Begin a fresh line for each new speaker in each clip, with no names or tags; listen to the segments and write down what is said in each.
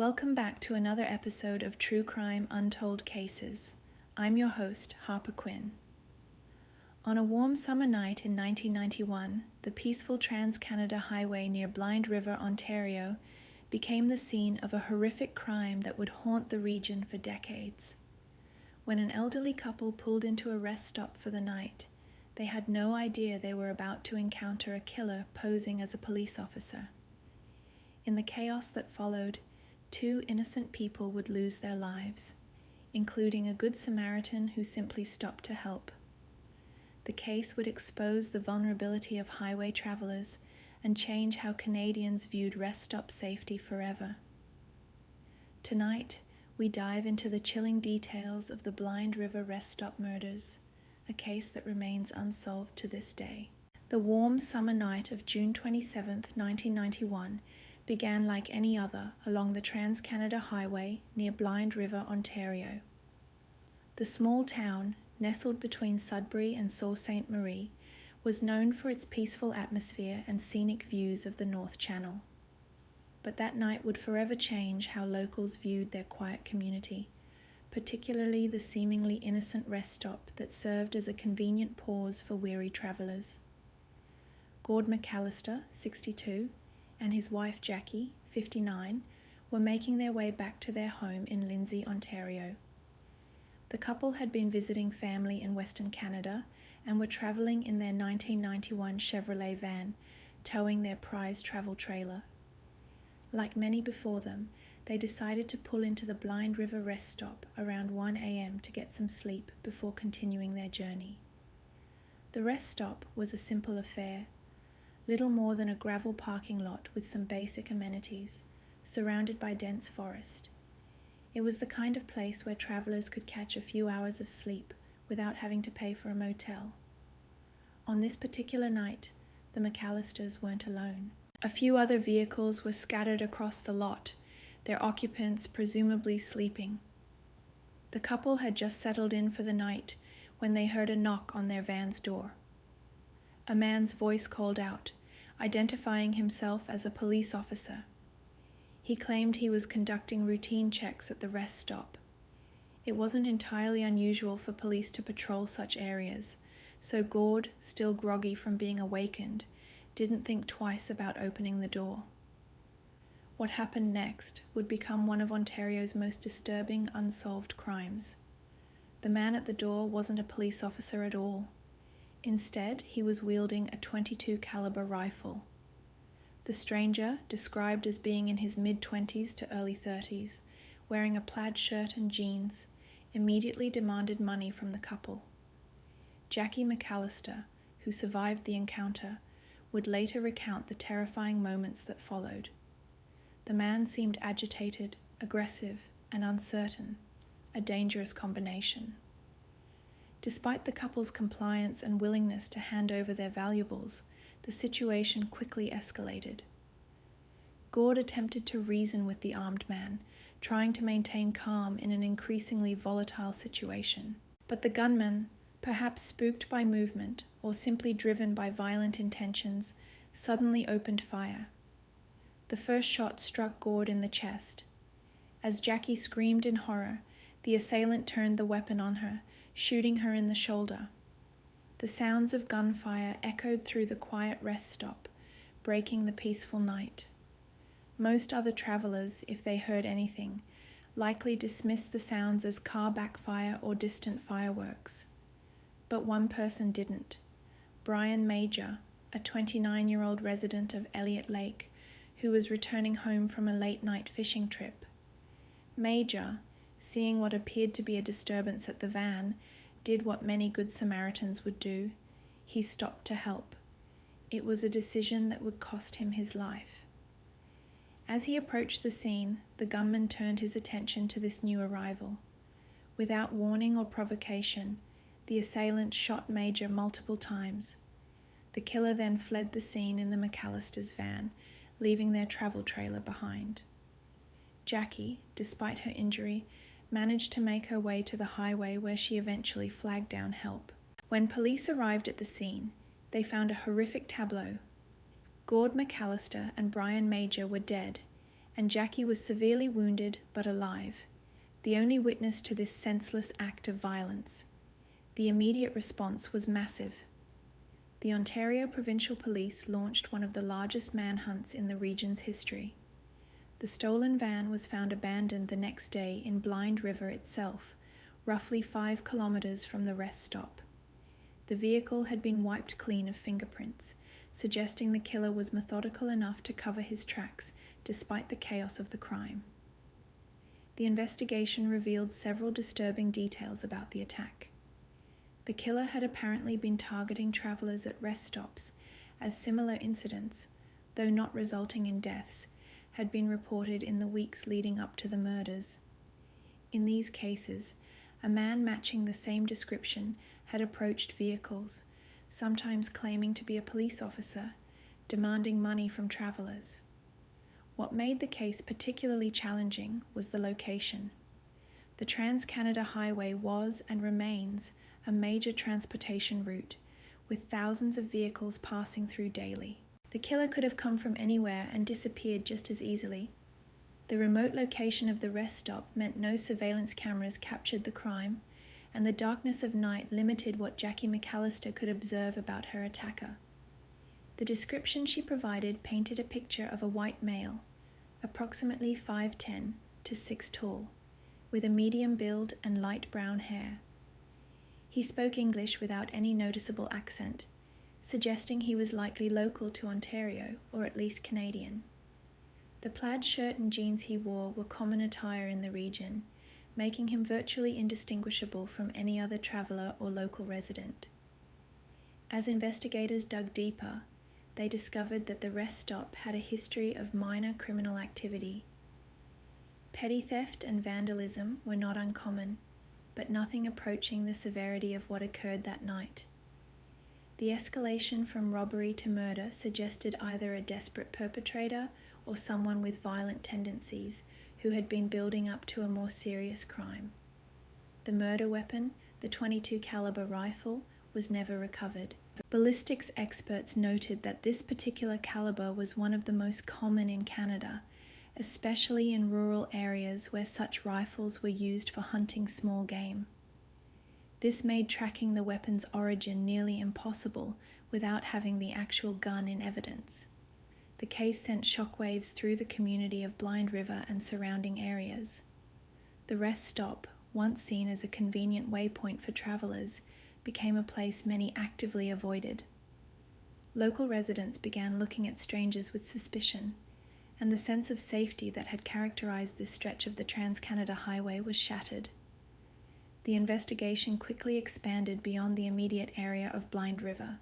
Welcome back to another episode of True Crime Untold Cases. I'm your host, Harper Quinn. On a warm summer night in 1991, the peaceful Trans-Canada Highway near Blind River, Ontario, became the scene of a horrific crime that would haunt the region for decades. When an elderly couple pulled into a rest stop for the night, they had no idea they were about to encounter a killer posing as a police officer. In the chaos that followed, 2 innocent people would lose their lives, including a good Samaritan who simply stopped to help. The case would expose the vulnerability of highway travelers and change how Canadians viewed rest stop safety forever. Tonight, we dive into the chilling details of the Blind River rest stop murders, a case that remains unsolved to this day. The warm summer night of June 27, 1991, began like any other along the Trans-Canada Highway near Blind River, Ontario. The small town, nestled between Sudbury and Sault Ste. Marie, was known for its peaceful atmosphere and scenic views of the North Channel. But that night would forever change how locals viewed their quiet community, particularly the seemingly innocent rest stop that served as a convenient pause for weary travelers. Gord McAllister, 62, and his wife Jackie, 59, were making their way back to their home in Lindsay, Ontario. The couple had been visiting family in Western Canada and were travelling in their 1991 Chevrolet van, towing their prized travel trailer. Like many before them, they decided to pull into the Blind River rest stop around 1 a.m. to get some sleep before continuing their journey. The rest stop was a simple affair, little more than a gravel parking lot with some basic amenities, surrounded by dense forest. It was the kind of place where travelers could catch a few hours of sleep without having to pay for a motel. On this particular night, the McAllisters weren't alone. A few other vehicles were scattered across the lot, their occupants presumably sleeping. The couple had just settled in for the night when they heard a knock on their van's door. A man's voice called out, identifying himself as a police officer. He claimed he was conducting routine checks at the rest stop. It wasn't entirely unusual for police to patrol such areas, so Gord, still groggy from being awakened, didn't think twice about opening the door. What happened next would become one of Ontario's most disturbing unsolved crimes. The man at the door wasn't a police officer at all. Instead, he was wielding a .22 caliber rifle. The stranger, described as being in his mid-20s to early 30s, wearing a plaid shirt and jeans, immediately demanded money from the couple. Jackie McAllister, who survived the encounter, would later recount the terrifying moments that followed. The man seemed agitated, aggressive, and uncertain, a dangerous combination. Despite the couple's compliance and willingness to hand over their valuables, the situation quickly escalated. Gord attempted to reason with the armed man, trying to maintain calm in an increasingly volatile situation. But the gunman, perhaps spooked by movement or simply driven by violent intentions, suddenly opened fire. The first shot struck Gord in the chest. As Jackie screamed in horror, the assailant turned the weapon on her, shooting her in the shoulder. The sounds of gunfire echoed through the quiet rest stop, breaking the peaceful night. Most other travelers, if they heard anything, likely dismissed the sounds as car backfire or distant fireworks. But one person didn't. Brian Major, a 29-year-old resident of Elliott Lake, who was returning home from a late-night fishing trip. Major, seeing what appeared to be a disturbance at the van, did what many good Samaritans would do. He stopped to help. It was a decision that would cost him his life. As he approached the scene, the gunman turned his attention to this new arrival. Without warning or provocation, the assailant shot Major multiple times. The killer then fled the scene in the McAllisters' van, leaving their travel trailer behind. Jackie, despite her injury, managed to make her way to the highway where she eventually flagged down help. When police arrived at the scene, they found a horrific tableau. Gord McAllister and Brian Major were dead, and Jackie was severely wounded but alive, the only witness to this senseless act of violence. The immediate response was massive. The Ontario Provincial Police launched one of the largest manhunts in the region's history. The stolen van was found abandoned the next day in Blind River itself, roughly 5 kilometers from the rest stop. The vehicle had been wiped clean of fingerprints, suggesting the killer was methodical enough to cover his tracks despite the chaos of the crime. The investigation revealed several disturbing details about the attack. The killer had apparently been targeting travelers at rest stops, as similar incidents, though not resulting in deaths, had been reported in the weeks leading up to the murders. In these cases, a man matching the same description had approached vehicles, sometimes claiming to be a police officer, demanding money from travelers. What made the case particularly challenging was the location. The Trans-Canada Highway was and remains a major transportation route, with thousands of vehicles passing through daily. The killer could have come from anywhere and disappeared just as easily. The remote location of the rest stop meant no surveillance cameras captured the crime, and the darkness of night limited what Jackie McAllister could observe about her attacker. The description she provided painted a picture of a white male, approximately 5'10" to 6 tall, with a medium build and light brown hair. He spoke English without any noticeable accent, suggesting he was likely local to Ontario, or at least Canadian. The plaid shirt and jeans he wore were common attire in the region, making him virtually indistinguishable from any other traveller or local resident. As investigators dug deeper, they discovered that the rest stop had a history of minor criminal activity. Petty theft and vandalism were not uncommon, but nothing approaching the severity of what occurred that night. The escalation from robbery to murder suggested either a desperate perpetrator or someone with violent tendencies who had been building up to a more serious crime. The murder weapon, the .22 caliber rifle, was never recovered. Ballistics experts noted that this particular caliber was one of the most common in Canada, especially in rural areas where such rifles were used for hunting small game. This made tracking the weapon's origin nearly impossible without having the actual gun in evidence. The case sent shockwaves through the community of Blind River and surrounding areas. The rest stop, once seen as a convenient waypoint for travelers, became a place many actively avoided. Local residents began looking at strangers with suspicion, and the sense of safety that had characterized this stretch of the Trans-Canada Highway was shattered. The investigation quickly expanded beyond the immediate area of Blind River.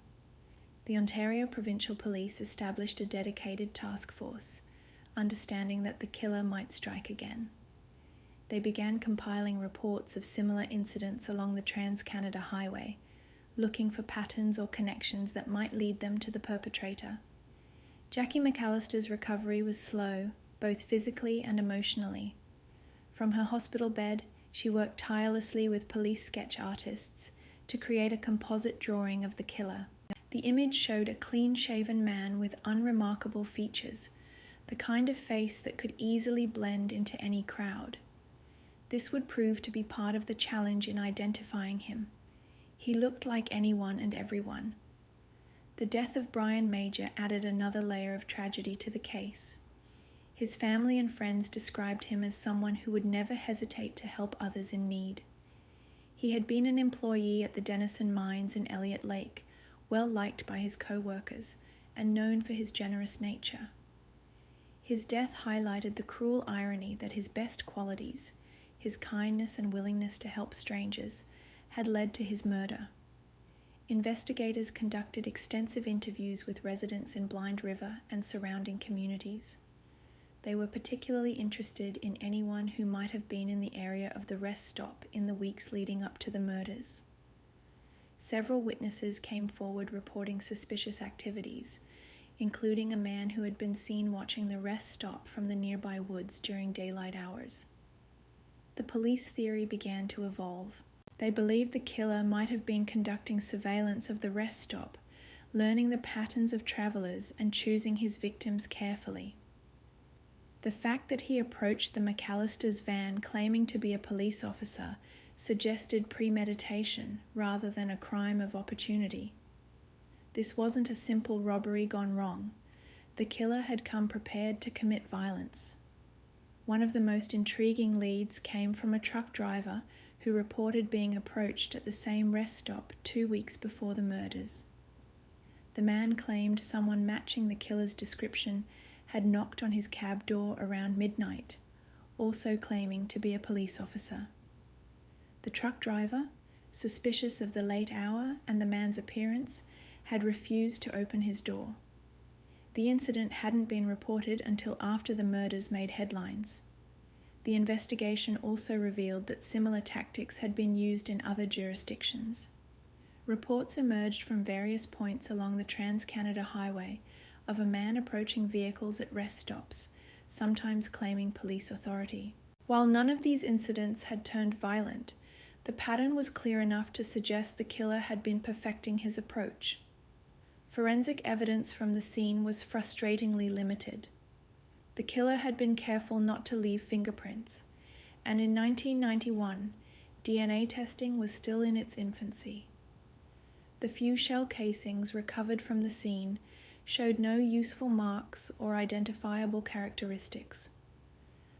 The Ontario Provincial Police established a dedicated task force, understanding that the killer might strike again. They began compiling reports of similar incidents along the Trans-Canada Highway, looking for patterns or connections that might lead them to the perpetrator. Jackie McAllister's recovery was slow, both physically and emotionally. From her hospital bed, she worked tirelessly with police sketch artists to create a composite drawing of the killer. The image showed a clean-shaven man with unremarkable features, the kind of face that could easily blend into any crowd. This would prove to be part of the challenge in identifying him. He looked like anyone and everyone. The death of Brian Major added another layer of tragedy to the case. His family and friends described him as someone who would never hesitate to help others in need. He had been an employee at the Denison Mines in Elliott Lake, well liked by his co-workers, and known for his generous nature. His death highlighted the cruel irony that his best qualities, his kindness and willingness to help strangers, had led to his murder. Investigators conducted extensive interviews with residents in Blind River and surrounding communities. They were particularly interested in anyone who might have been in the area of the rest stop in the weeks leading up to the murders. Several witnesses came forward reporting suspicious activities, including a man who had been seen watching the rest stop from the nearby woods during daylight hours. The police theory began to evolve. They believed the killer might have been conducting surveillance of the rest stop, learning the patterns of travelers and choosing his victims carefully. The fact that he approached the McAllister's van claiming to be a police officer suggested premeditation rather than a crime of opportunity. This wasn't a simple robbery gone wrong. The killer had come prepared to commit violence. One of the most intriguing leads came from a truck driver who reported being approached at the same rest stop 2 weeks before the murders. The man claimed someone matching the killer's description had knocked on his cab door around midnight, also claiming to be a police officer. The truck driver, suspicious of the late hour and the man's appearance, had refused to open his door. The incident hadn't been reported until after the murders made headlines. The investigation also revealed that similar tactics had been used in other jurisdictions. Reports emerged from various points along the Trans-Canada Highway of a man approaching vehicles at rest stops, sometimes claiming police authority. While none of these incidents had turned violent, the pattern was clear enough to suggest the killer had been perfecting his approach. Forensic evidence from the scene was frustratingly limited. The killer had been careful not to leave fingerprints, and in 1991, DNA testing was still in its infancy. The few shell casings recovered from the scene showed no useful marks or identifiable characteristics.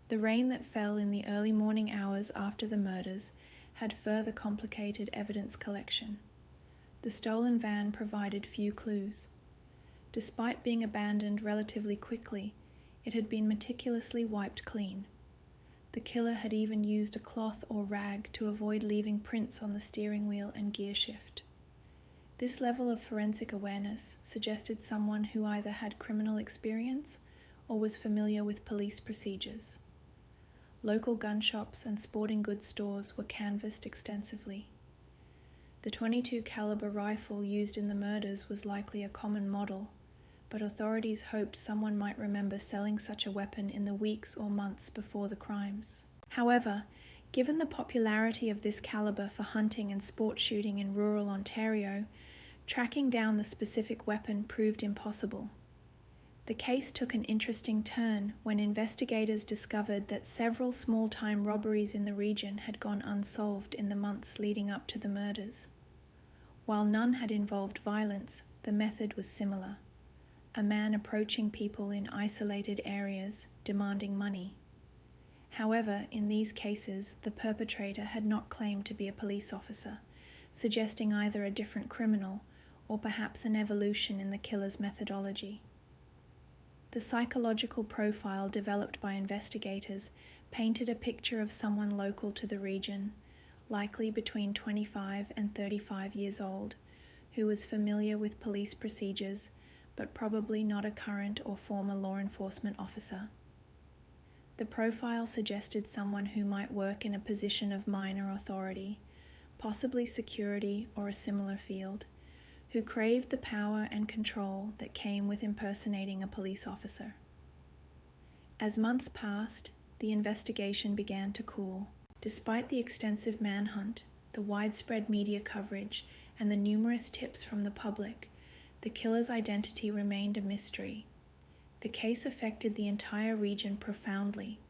The rain that fell in the early morning hours after the murders had further complicated evidence collection. The stolen van provided few clues. Despite being abandoned relatively quickly, it had been meticulously wiped clean. The killer had even used a cloth or rag to avoid leaving prints on the steering wheel and gear shift. This level of forensic awareness suggested someone who either had criminal experience or was familiar with police procedures. Local gun shops and sporting goods stores were canvassed extensively. The .22 caliber rifle used in the murders was likely a common model, but authorities hoped someone might remember selling such a weapon in the weeks or months before the crimes. However, given the popularity of this caliber for hunting and sport shooting in rural Ontario, tracking down the specific weapon proved impossible. The case took an interesting turn when investigators discovered that several small-time robberies in the region had gone unsolved in the months leading up to the murders. While none had involved violence, the method was similar. A man approaching people in isolated areas, demanding money. However, in these cases, the perpetrator had not claimed to be a police officer, suggesting either a different criminal or perhaps an evolution in the killer's methodology. The psychological profile developed by investigators painted a picture of someone local to the region, likely between 25 and 35 years old, who was familiar with police procedures, but probably not a current or former law enforcement officer. The profile suggested someone who might work in a position of minor authority, possibly security or a similar field, who craved the power and control that came with impersonating a police officer. As months passed, the investigation began to cool. Despite the extensive manhunt, the widespread media coverage, and the numerous tips from the public, the killer's identity remained a mystery. The case affected the entire region profoundly.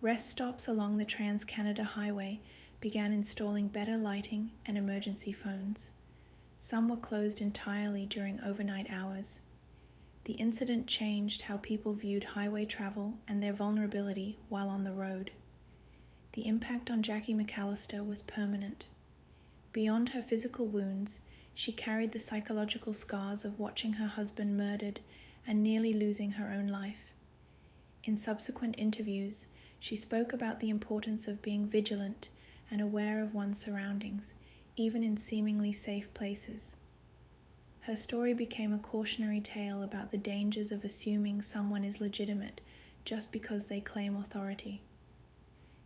Rest stops along the Trans-Canada Highway began installing better lighting and emergency phones. Some were closed entirely during overnight hours. The incident changed how people viewed highway travel and their vulnerability while on the road. The impact on Jackie McAllister was permanent. Beyond her physical wounds, she carried the psychological scars of watching her husband murdered and nearly losing her own life. In subsequent interviews, she spoke about the importance of being vigilant and aware of one's surroundings, even in seemingly safe places. Her story became a cautionary tale about the dangers of assuming someone is legitimate just because they claim authority.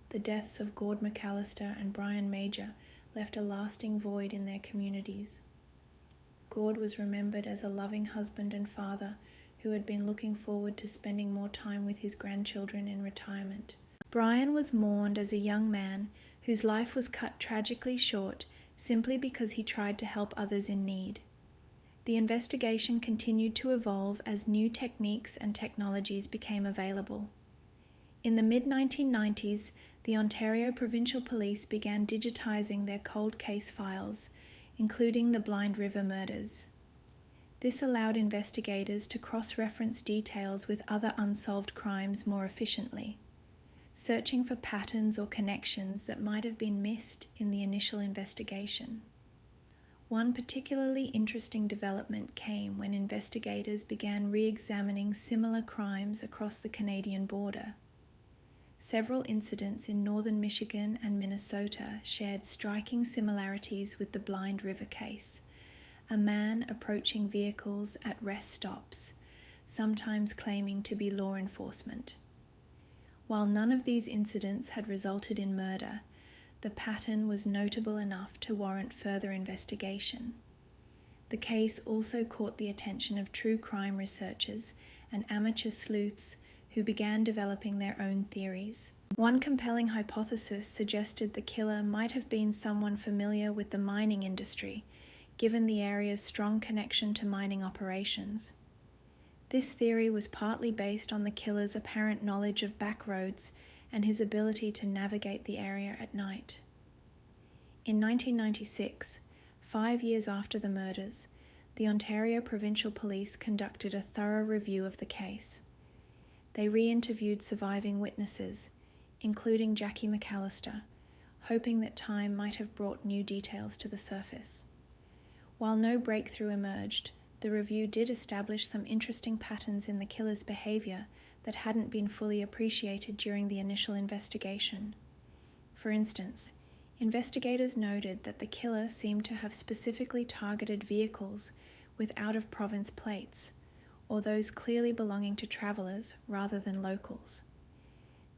The deaths of Gord McAllister and Brian Major left a lasting void in their communities. Gord was remembered as a loving husband and father who had been looking forward to spending more time with his grandchildren in retirement. Brian was mourned as a young man whose life was cut tragically short simply because he tried to help others in need. The investigation continued to evolve as new techniques and technologies became available. In the mid-1990s, the Ontario Provincial Police began digitizing their cold case files, including the Blind River murders. This allowed investigators to cross-reference details with other unsolved crimes more efficiently, searching for patterns or connections that might have been missed in the initial investigation. One particularly interesting development came when investigators began re-examining similar crimes across the Canadian border. Several incidents in northern Michigan and Minnesota shared striking similarities with the Blind River case, a man approaching vehicles at rest stops, sometimes claiming to be law enforcement. While none of these incidents had resulted in murder, the pattern was notable enough to warrant further investigation. The case also caught the attention of true crime researchers and amateur sleuths who began developing their own theories. One compelling hypothesis suggested the killer might have been someone familiar with the mining industry, given the area's strong connection to mining operations. This theory was partly based on the killer's apparent knowledge of back roads and his ability to navigate the area at night. In 1996, 5 years after the murders, the Ontario Provincial Police conducted a thorough review of the case. They re-interviewed surviving witnesses, including Jackie McAllister, hoping that time might have brought new details to the surface. While no breakthrough emerged, the review did establish some interesting patterns in the killer's behavior that hadn't been fully appreciated during the initial investigation. For instance, investigators noted that the killer seemed to have specifically targeted vehicles with out-of-province plates, or those clearly belonging to travelers rather than locals.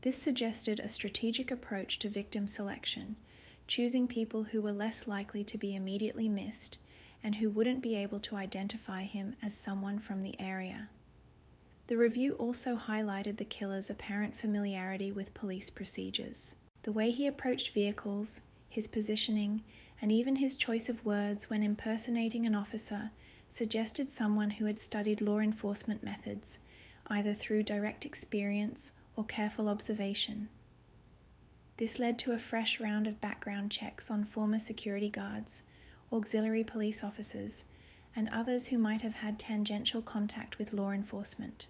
This suggested a strategic approach to victim selection, choosing people who were less likely to be immediately missed and who wouldn't be able to identify him as someone from the area. The review also highlighted the killer's apparent familiarity with police procedures. The way he approached vehicles, his positioning, and even his choice of words when impersonating an officer suggested someone who had studied law enforcement methods, either through direct experience or careful observation. This led to a fresh round of background checks on former security guards, auxiliary police officers, and others who might have had tangential contact with law enforcement.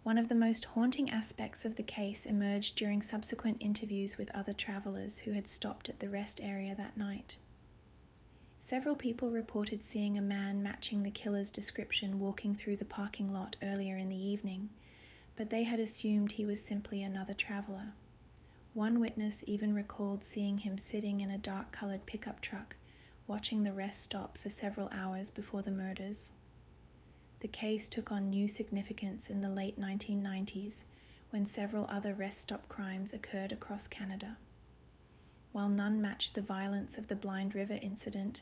One of the most haunting aspects of the case emerged during subsequent interviews with other travelers who had stopped at the rest area that night. Several people reported seeing a man matching the killer's description walking through the parking lot earlier in the evening, but they had assumed he was simply another traveler. One witness even recalled seeing him sitting in a dark-colored pickup truck, watching the rest stop for several hours before the murders. The case took on new significance in the late 1990s, when several other rest stop crimes occurred across Canada. While none matched the violence of the Blind River incident,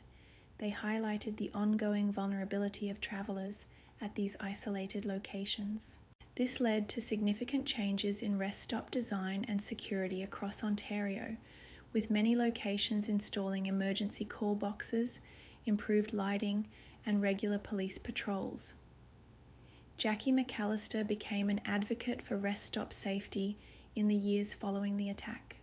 they highlighted the ongoing vulnerability of travelers at these isolated locations. This led to significant changes in rest stop design and security across Ontario, with many locations installing emergency call boxes, improved lighting, and regular police patrols. Jackie McAllister became an advocate for rest stop safety in the years following the attack.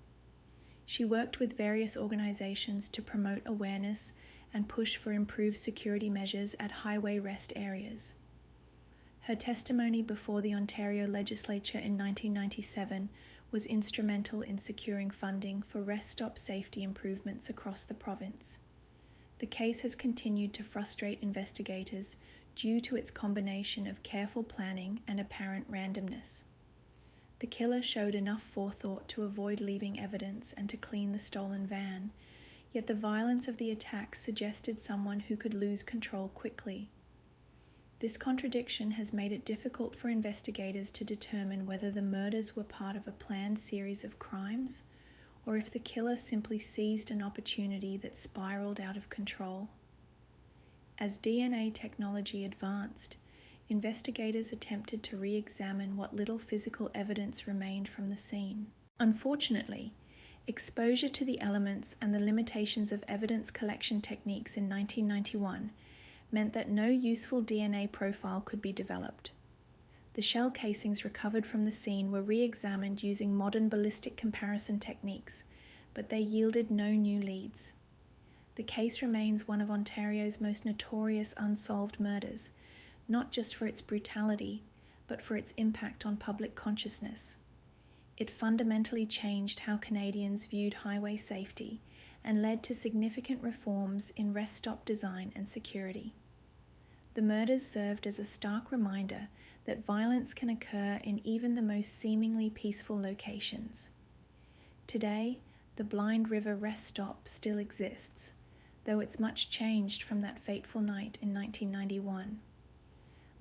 She worked with various organizations to promote awareness and push for improved security measures at highway rest areas. Her testimony before the Ontario Legislature in 1997 was instrumental in securing funding for rest stop safety improvements across the province. The case has continued to frustrate investigators due to its combination of careful planning and apparent randomness. The killer showed enough forethought to avoid leaving evidence and to clean the stolen van, yet the violence of the attack suggested someone who could lose control quickly. This contradiction has made it difficult for investigators to determine whether the murders were part of a planned series of crimes, or if the killer simply seized an opportunity that spiraled out of control. As DNA technology advanced, investigators attempted to re-examine what little physical evidence remained from the scene. Unfortunately, exposure to the elements and the limitations of evidence collection techniques in 1991 meant that no useful DNA profile could be developed. The The shell casings recovered from the scene were re-examined using modern ballistic comparison techniques, but they yielded no new leads. The case remains one of Ontario's most notorious unsolved murders, not just for its brutality, but for its impact on public consciousness. It fundamentally changed how Canadians viewed highway safety and led to significant reforms in rest stop design and security. The murders served as a stark reminder that violence can occur in even the most seemingly peaceful locations. Today, the Blind River rest stop still exists, though it's much changed from that fateful night in 1991.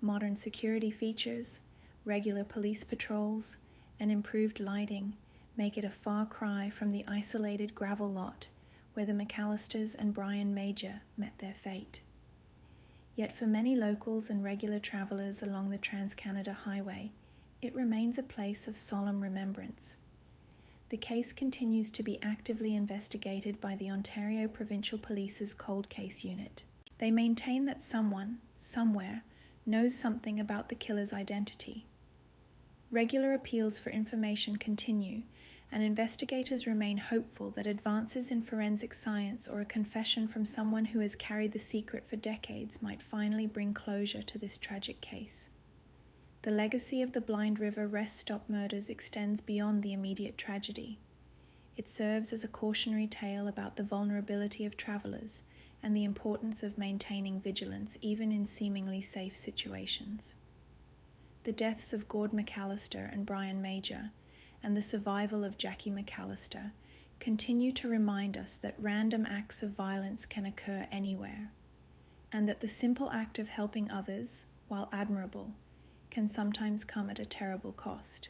Modern security features, regular police patrols, and improved lighting make it a far cry from the isolated gravel lot where the McAllisters and Brian Major met their fate. Yet for many locals and regular travellers along the Trans-Canada Highway, it remains a place of solemn remembrance. The case continues to be actively investigated by the Ontario Provincial Police's Cold Case Unit. They maintain that someone, somewhere, knows something about the killer's identity. Regular appeals for information continue, and investigators remain hopeful that advances in forensic science or a confession from someone who has carried the secret for decades might finally bring closure to this tragic case. The legacy of the Blind River rest stop murders extends beyond the immediate tragedy. It serves as a cautionary tale about the vulnerability of travellers and the importance of maintaining vigilance even in seemingly safe situations. The deaths of Gord McAllister and Brian Major, and the survival of Jackie McAllister, continue to remind us that random acts of violence can occur anywhere, and that the simple act of helping others, while admirable, can sometimes come at a terrible cost.